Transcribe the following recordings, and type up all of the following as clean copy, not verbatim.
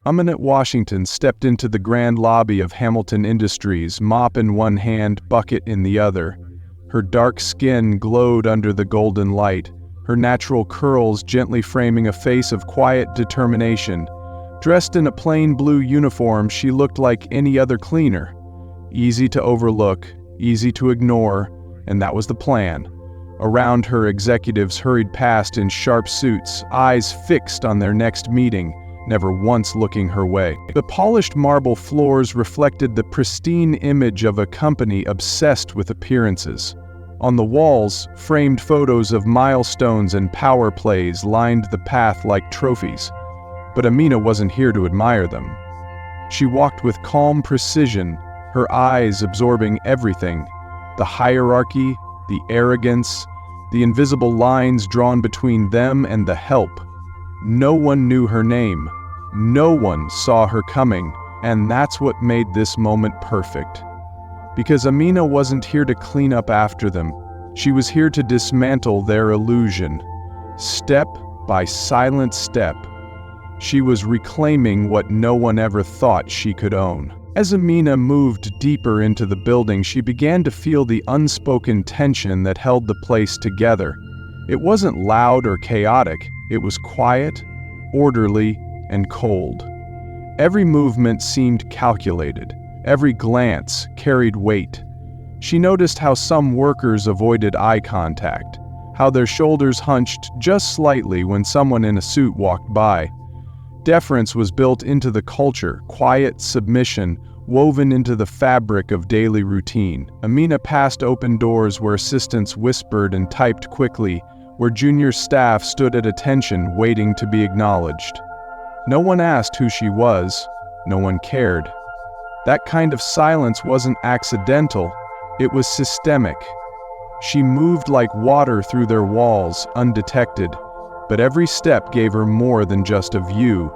Amina Washington stepped into the grand lobby of Hamilton Industries, mop in one hand, bucket in the other. Her dark skin glowed under the golden light, her natural curls gently framing a face of quiet determination. Dressed in a plain blue uniform, she looked like any other cleaner. Easy to overlook, easy to ignore, and that was the plan. Around her, executives hurried past in sharp suits, eyes fixed on their next meeting, never once looking her way. The polished marble floors reflected the pristine image of a company obsessed with appearances. On the walls, framed photos of milestones and power plays lined the path like trophies. But Amina wasn't here to admire them. She walked with calm precision, her eyes absorbing everything: the hierarchy, the arrogance, the invisible lines drawn between them and the help. No one knew her name. No one saw her coming, and that's what made this moment perfect. Because Amina wasn't here to clean up after them. She was here to dismantle their illusion. Step by silent step, she was reclaiming what no one ever thought she could own. As Amina moved deeper into the building, she began to feel the unspoken tension that held the place together. It wasn't loud or chaotic, it was quiet, orderly, and cold. Every movement seemed calculated. Every glance carried weight. She noticed how some workers avoided eye contact, how their shoulders hunched just slightly when someone in a suit walked by. Deference was built into the culture, quiet submission woven into the fabric of daily routine. Amina passed open doors where assistants whispered and typed quickly, where junior staff stood at attention waiting to be acknowledged. No one asked who she was, no one cared. That kind of silence wasn't accidental, it was systemic. She moved like water through their walls, undetected. But every step gave her more than just a view.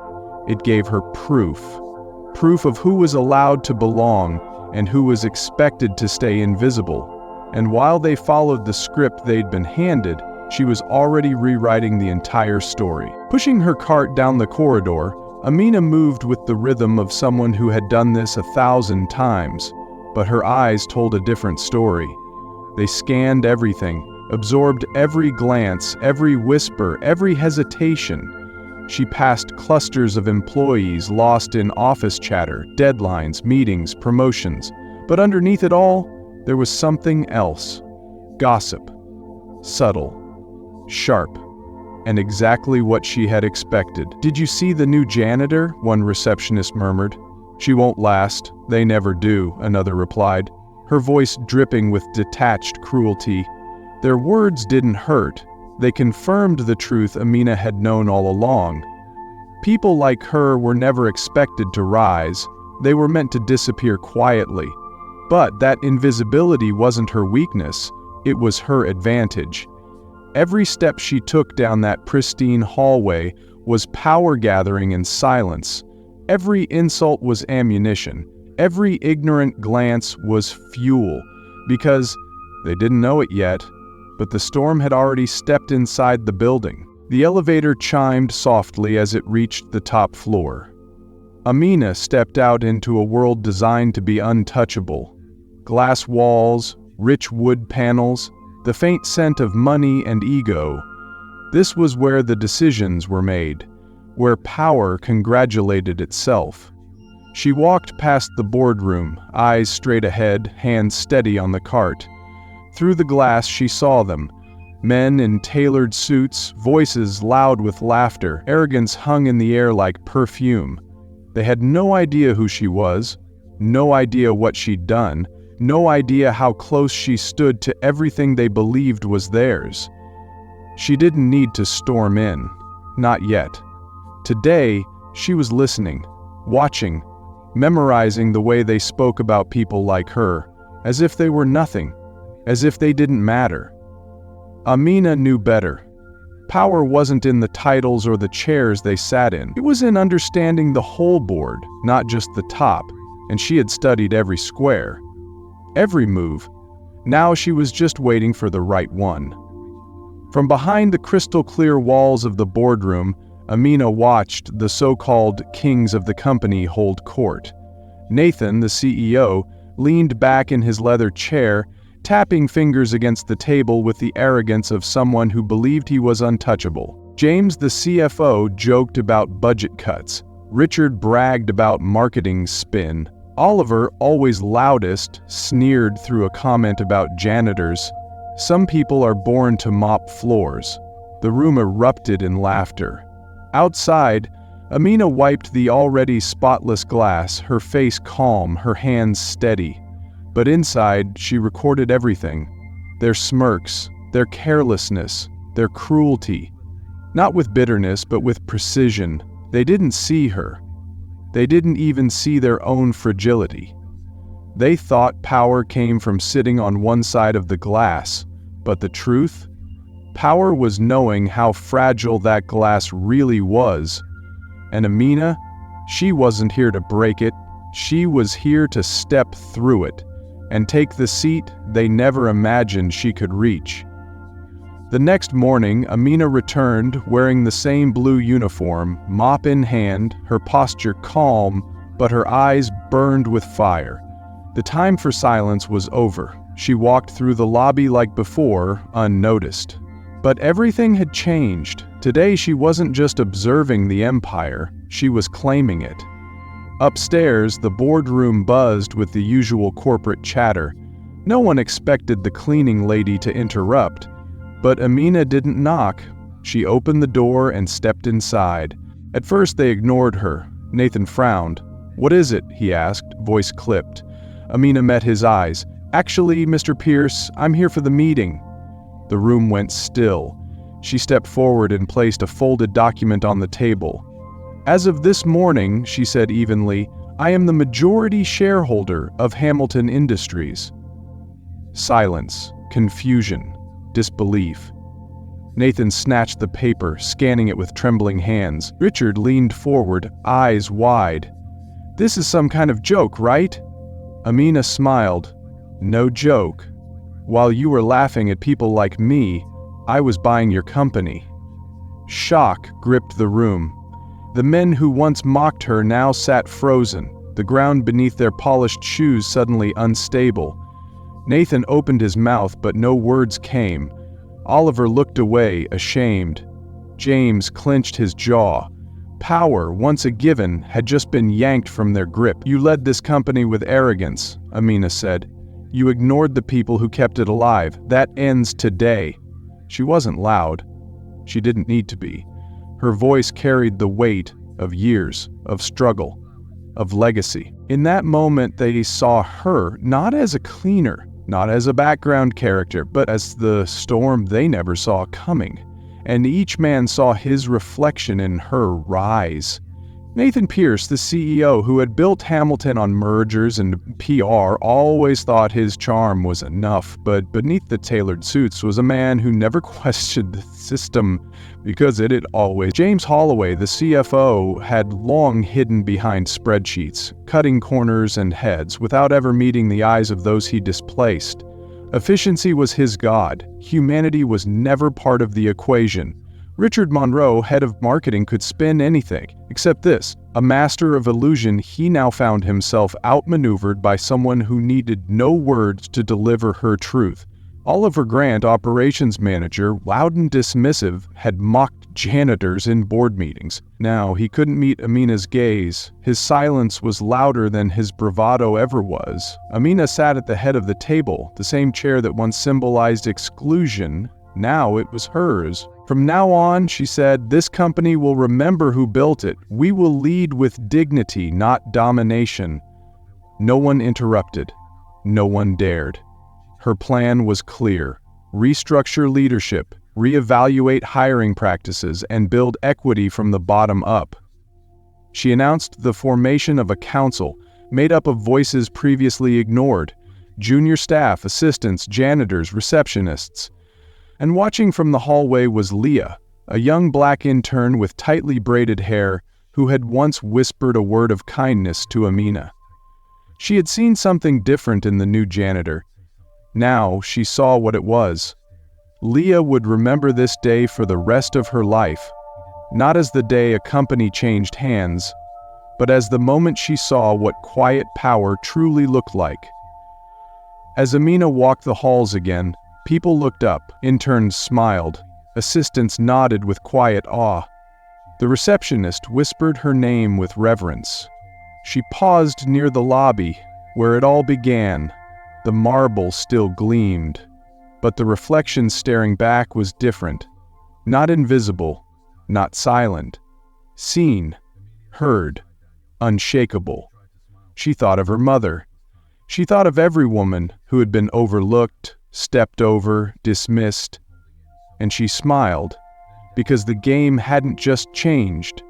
It gave her proof. Proof of who was allowed to belong and who was expected to stay invisible. And while they followed the script they'd been handed, she was already rewriting the entire story. Pushing her cart down the corridor, Amina moved with the rhythm of someone who had done this 1,000 times. But her eyes told a different story. They scanned everything, absorbed every glance, every whisper, every hesitation. She passed clusters of employees lost in office chatter, deadlines, meetings, promotions. But underneath it all, there was something else. Gossip. Subtle. Sharp. And exactly what she had expected. "Did you see the new janitor?" one receptionist murmured. "She won't last. They never do," another replied, her voice dripping with detached cruelty. Their words didn't hurt. They confirmed the truth Amina had known all along. People like her were never expected to rise. They were meant to disappear quietly. But that invisibility wasn't her weakness. It was her advantage. Every step she took down that pristine hallway was power gathering in silence. Every insult was ammunition. Every ignorant glance was fuel. Because they didn't know it yet, but the storm had already stepped inside the building. The elevator chimed softly as it reached the top floor. Amina stepped out into a world designed to be untouchable. Glass walls, rich wood panels, the faint scent of money and ego. This was where the decisions were made, where power congratulated itself. She walked past the boardroom, eyes straight ahead, hands steady on the cart. Through the glass she saw them. Men in tailored suits, voices loud with laughter, arrogance hung in the air like perfume. They had no idea who she was, no idea what she'd done, no idea how close she stood to everything they believed was theirs. She didn't need to storm in, not yet. Today, she was listening, watching, memorizing the way they spoke about people like her, as if they were nothing, as if they didn't matter. Amina knew better. Power wasn't in the titles or the chairs they sat in. It was in understanding the whole board, not just the top, and she had studied every square, every move. Now she was just waiting for the right one. From behind the crystal-clear walls of the boardroom, Amina watched the so-called kings of the company hold court. Nathan, the CEO, leaned back in his leather chair, tapping fingers against the table with the arrogance of someone who believed he was untouchable. James, the CFO, joked about budget cuts. Richard bragged about marketing spin. Oliver, always loudest, sneered through a comment about janitors. Some people are born to mop floors. The room erupted in laughter. Outside, Amina wiped the already spotless glass, her face calm, her hands steady. But inside, she recorded everything. Their smirks, their carelessness, their cruelty. Not with bitterness, but with precision. They didn't see her. They didn't even see their own fragility. They thought power came from sitting on one side of the glass, but the truth? Power was knowing how fragile that glass really was. And Amina, she wasn't here to break it. She was here to step through it and take the seat they never imagined she could reach. The next morning, Amina returned wearing the same blue uniform, mop in hand, her posture calm, but her eyes burned with fire. The time for silence was over. She walked through the lobby like before, unnoticed. But everything had changed. Today she wasn't just observing the empire, she was claiming it. Upstairs, the boardroom buzzed with the usual corporate chatter. No one expected the cleaning lady to interrupt. But Amina didn't knock. She opened the door and stepped inside. At first they ignored her. Nathan frowned. "What is it?" he asked, voice clipped. Amina met his eyes. "Actually, Mr. Pierce, I'm here for the meeting." The room went still. She stepped forward and placed a folded document on the table. "As of this morning," she said evenly, "I am the majority shareholder of Hamilton Industries." Silence, confusion, disbelief. Nathan snatched the paper, scanning it with trembling hands. Richard leaned forward, eyes wide. "This is some kind of joke, right?" Amina smiled. "No joke. While you were laughing at people like me, I was buying your company." Shock gripped the room. The men who once mocked her now sat frozen, the ground beneath their polished shoes suddenly unstable. Nathan opened his mouth, but no words came. Oliver looked away, ashamed. James clenched his jaw. Power, once a given, had just been yanked from their grip. "You led this company with arrogance," Amina said. "You ignored the people who kept it alive. That ends today." She wasn't loud. She didn't need to be. Her voice carried the weight of years, of struggle, of legacy. In that moment, they saw her not as a cleaner, not as a background character, but as the storm they never saw coming. And each man saw his reflection in her rise. Nathan Pierce, the CEO who had built Hamilton on mergers and PR, always thought his charm was enough, but beneath the tailored suits was a man who never questioned the system because it had always. James Holloway, the CFO, had long hidden behind spreadsheets, cutting corners and heads without ever meeting the eyes of those he displaced. Efficiency was his god. Humanity was never part of the equation. Richard Monroe, head of marketing, could spin anything, except this. A master of illusion, he now found himself outmaneuvered by someone who needed no words to deliver her truth. Oliver Grant, operations manager, loud and dismissive, had mocked janitors in board meetings. Now he couldn't meet Amina's gaze. His silence was louder than his bravado ever was. Amina sat at the head of the table, the same chair that once symbolized exclusion. Now it was hers. "From now on," she said, "this company will remember who built it. We will lead with dignity, not domination." No one interrupted. No one dared. Her plan was clear. Restructure leadership, reevaluate hiring practices, and build equity from the bottom up. She announced the formation of a council, made up of voices previously ignored. Junior staff, assistants, janitors, receptionists. And watching from the hallway was Leah, a young black intern with tightly braided hair who had once whispered a word of kindness to Amina. She had seen something different in the new janitor. Now she saw what it was. Leah would remember this day for the rest of her life. not as the day a company changed hands, but as the moment she saw what quiet power truly looked like. As Amina walked the halls again, people looked up, interns smiled, assistants nodded with quiet awe. The receptionist whispered her name with reverence. She paused near the lobby, where it all began. The marble still gleamed, but the reflection staring back was different. Not invisible, not silent. Seen, heard, unshakable. She thought of her mother. She thought of every woman who had been overlooked, stepped over, dismissed. And she smiled, because the game hadn't just changed,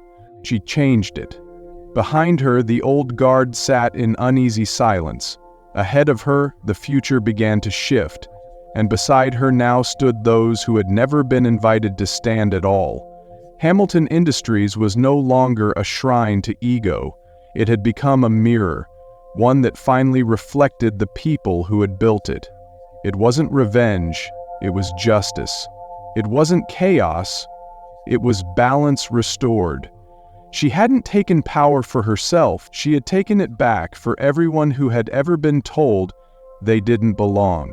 she changed it. Behind her, the old guard sat in uneasy silence. Ahead of her, the future began to shift, and beside her now stood those who had never been invited to stand at all. Hamilton Industries was no longer a shrine to ego. It had become a mirror, one that finally reflected the people who had built it. It wasn't revenge, it was justice. It wasn't chaos, it was balance restored. She hadn't taken power for herself, she had taken it back for everyone who had ever been told they didn't belong.